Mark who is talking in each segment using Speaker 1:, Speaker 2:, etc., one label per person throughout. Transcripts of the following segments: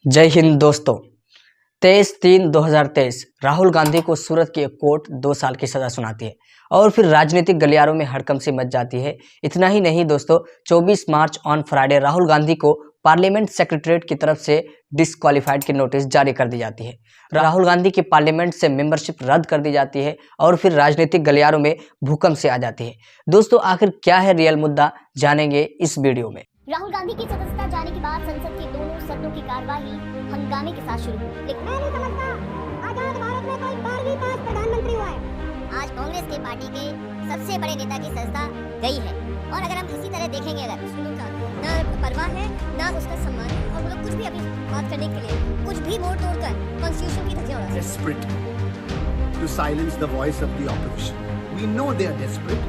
Speaker 1: जय हिंद दोस्तों। 23/3/2023 राहुल गांधी को सूरत की एक कोर्ट 2 साल की सजा सुनाती है और फिर राजनीतिक गलियारों में हड़कंप सी मच जाती है। इतना ही नहीं दोस्तों, 24 march on Friday Rahul Gandhi को पार्लियामेंट सेक्रेटरीट की तरफ से डिस्क्वालीफाइड की नोटिस जारी कर दी जाती है। राहुल गांधी की पार्लियामेंट से मेंबरशिप रद्द कर दी जाती है और फिर राजनीतिक गलियारों में भूकंप से आ जाती है। दोस्तों, आखिर क्या है रियल मुद्दा, जानेंगे इस वीडियो में।
Speaker 2: राहुल गांधी की सदस्यता जाने के बाद संसद के दोनों सदनों की कार्यवाही हंगामे के साथ शुरू हुई। लेकिन मैं नहीं समझता आजाद भारत में कोई 12वीं पास प्रधानमंत्री हुआ है। आज कांग्रेस के पार्टी के सबसे बड़े नेता की सदस्यता गई है और अगर हम इसी तरह देखेंगे, अगर ना परवाह है ना उसका सम्मान है और वो लोग कुछ भी अभी बात करने के लिए कुछ भी मोड़ तोड़कर कॉन्स्टिट्यूशन की धज्जियां उड़ा रहे हैं।
Speaker 3: Desperate to silence the voice of the opposition. We know they are desperate.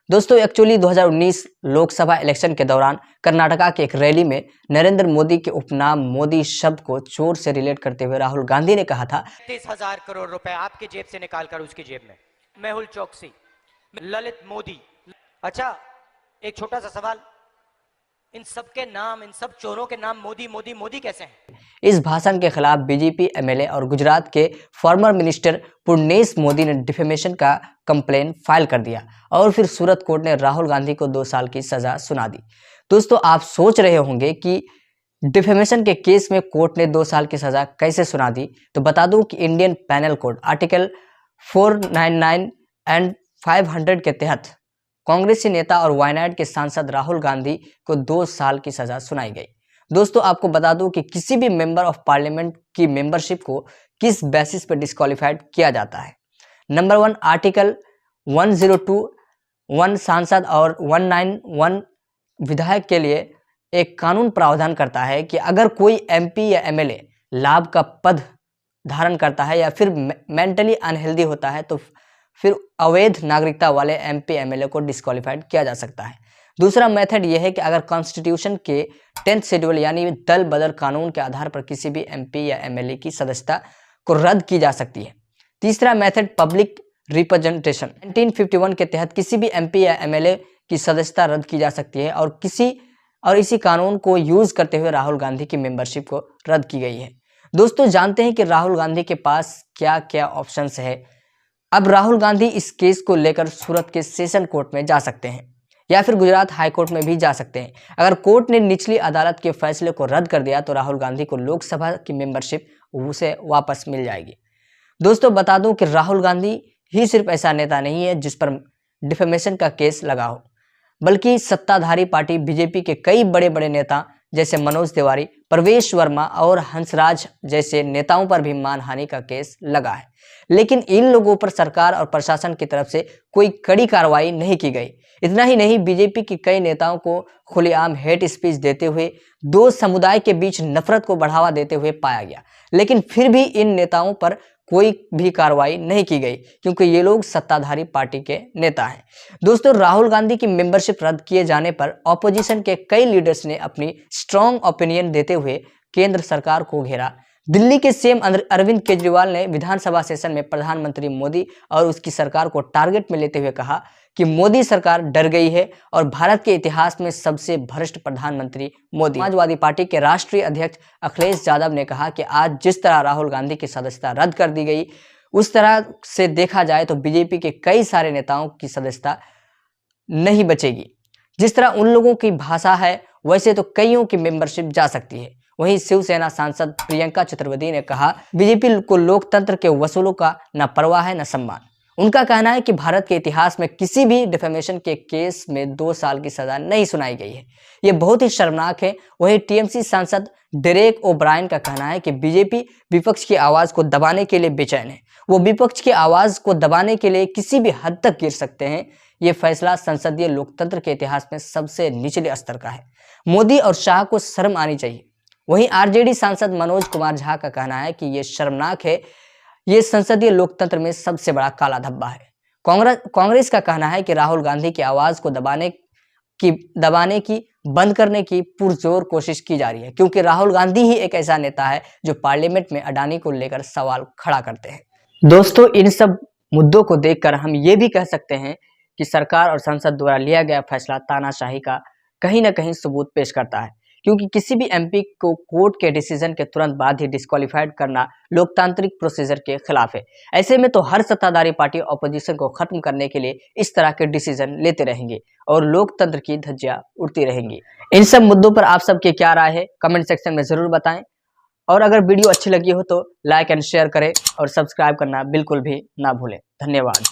Speaker 1: दोस्तों, एक्चुअली 2019 लोकसभा इलेक्शन के दौरान कर्नाटका के एक रैली में नरेंद्र मोदी के उपनाम मोदी शब्द को चोर से रिलेट करते हुए राहुल गांधी ने कहा था
Speaker 4: 30,000 करोड़ रुपए आपके जेब से निकालकर उसकी जेब में। मेहुल चौकसी, ललित मोदी। अच्छा, एक छोटा सा सवाल, इन सब के नाम, इन सब चोरों के नाम मोदी मोदी मोदी कैसे हैं?
Speaker 1: इस भाषण के खिलाफ बीजेपी एमएलए और गुजरात के फॉर्मर मिनिस्टर पुर्णेश मोदी ने डिफेमेशन का कंप्लेन फाइल कर दिया और फिर सूरत कोर्ट ने राहुल गांधी को 2 साल की सजा सुना दी। दोस्तों, आप सोच रहे होंगे कि डिफेमेशन के केस में कोर्ट ने 2 साल की सजा कैसे सुना दी। तो बता दूं कि Indian panel code article 499 and 500 के तहत कांग्रेसी नेता और वायनाड के सांसद राहुल गांधी को 2 साल की सजा सुनाई गई। दोस्तों, आपको बता दूं कि किसी भी मेंबर ऑफ पार्लियामेंट की मेंबरशिप को किस बेसिस पर डिस्क्वालीफाइड किया जाता है। नंबर 1, आर्टिकल 102(1) सांसद और 191 विधायक के लिए एक कानून प्रावधान करता है कि अगर कोई एमपी या एमएलए लाभ का पद धारण करता है या फिर मेंटली अनहेल्दी होता है तो फिर अवैध नागरिकता वाले एमपी एमएलए को डिस्क्वालीफाइड किया जा सकता है। दूसरा मेथड यह है कि अगर कॉन्स्टिट्यूशन के 10th शेड्यूल यानी दल बदल कानून के आधार पर किसी भी एमपी या एमएलए की सदस्यता को रद्द की जा सकती है। तीसरा मेथड पब्लिक रिप्रेजेंटेशन 1951 के तहत किसी भी एमपी या एमएलए की सदस्यता रद्द की जा सकती है और इसी कानून को यूज करते हुए राहुल गांधी की मेंबरशिप को रद्द की गई है। दोस्तों, जानते हैं कि राहुल गांधी के पास क्या क्या ऑप्शंस है। अब राहुल गांधी इस केस को लेकर सूरत के सेशन कोर्ट में जा सकते हैं या फिर गुजरात हाई कोर्ट में भी जा सकते हैं। अगर कोर्ट ने निचली अदालत के फैसले को रद्द कर दिया तो राहुल गांधी को लोकसभा की मेंबरशिप उसे वापस मिल जाएगी। दोस्तों, बता दूं कि राहुल गांधी ही सिर्फ ऐसा नेता नहीं है जिस पर डिफेमेशन का केस लगा हो, बल्कि सत्ताधारी पार्टी बीजेपी के कई बड़े बड़े नेता जैसे मनोज तिवारी, प्रवेश वर्मा और हंसराज जैसे नेताओं पर भी मानहानि का केस लगा है। लेकिन इन लोगों पर सरकार और प्रशासन की तरफ से कोई कड़ी कार्रवाई नहीं की गई। इतना ही नहीं, बीजेपी के कई नेताओं को खुलेआम हेट स्पीच देते हुए दो समुदाय के बीच नफरत को बढ़ावा देते हुए पाया गया। लेकिन फिर भी इन नेताओं पर कोई भी कार्रवाई नहीं की गई क्योंकि ये लोग सत्ताधारी पार्टी के नेता हैं। दोस्तों, राहुल गांधी की मेंबरशिप रद्द किए जाने पर ऑपोजिशन के कई लीडर्स ने अपनी स्ट्रॉन्ग ओपिनियन देते हुए केंद्र सरकार को घेरा। दिल्ली के सीएम अरविंद केजरीवाल ने विधानसभा सेशन में प्रधानमंत्री मोदी और उसकी सरकार को टारगेट में लेते हुए कहा कि मोदी सरकार डर गई है और भारत के इतिहास में सबसे भ्रष्ट प्रधानमंत्री मोदी। समाजवादी पार्टी के राष्ट्रीय अध्यक्ष अखिलेश यादव ने कहा कि आज जिस तरह राहुल गांधी की सदस्यता रद्द कर दी गई, उस तरह से देखा जाए तो बीजेपी के कई सारे नेताओं की सदस्यता नहीं बचेगी। जिस तरह उन लोगों की भाषा है वैसे तो कईयों की मेंबरशिप जा सकती है। वहीं शिवसेना सांसद प्रियंका चतुर्वेदी ने कहा बीजेपी को लोकतंत्र के वसूलों का न परवाह है न सम्मान। उनका कहना है कि भारत के इतिहास में किसी भी डिफेमेशन के केस में 2 साल की सजा नहीं सुनाई गई है। ये बहुत ही शर्मनाक है। वहीं टीएमसी सांसद डेरेक ओब्रायन का कहना है कि बीजेपी विपक्ष की आवाज को दबाने के लिए बेचैन है। वो विपक्ष की आवाज को दबाने के लिए किसी भी हद तक गिर सकते हैं। ये फैसला संसदीय लोकतंत्र के इतिहास में सबसे निचले स्तर का है। मोदी और शाह को शर्म आनी चाहिए। वहीं आरजेडी सांसद मनोज कुमार झा का कहना है कि ये शर्मनाक है। ये संसदीय लोकतंत्र में सबसे बड़ा काला धब्बा है। कांग्रेस का कहना है कि राहुल गांधी की आवाज को दबाने की बंद करने की पुरजोर कोशिश की जा रही है क्योंकि राहुल गांधी ही एक ऐसा नेता है जो पार्लियामेंट में अडानी को लेकर सवाल खड़ा करते हैं। दोस्तों, इन सब मुद्दों को देखकर हम ये भी कह सकते हैं कि सरकार और संसद द्वारा लिया गया फैसला तानाशाही का कहीं ना कहीं सबूत पेश करता है, क्योंकि किसी भी एमपी को कोर्ट के डिसीजन के तुरंत बाद ही डिस्क्वालीफाइड करना लोकतांत्रिक प्रोसीजर के खिलाफ है। ऐसे में तो हर सत्ताधारी पार्टी ऑपोजिशन को खत्म करने के लिए इस तरह के डिसीजन लेते रहेंगे और लोकतंत्र की धज्जियां उड़ती रहेंगी। इन सब मुद्दों पर आप सबकी क्या राय है, कमेंट सेक्शन में जरूर बताएं। और अगर वीडियो अच्छी लगी हो तो लाइक एंड शेयर करें और सब्सक्राइब करना बिल्कुल भी ना भूलें। धन्यवाद।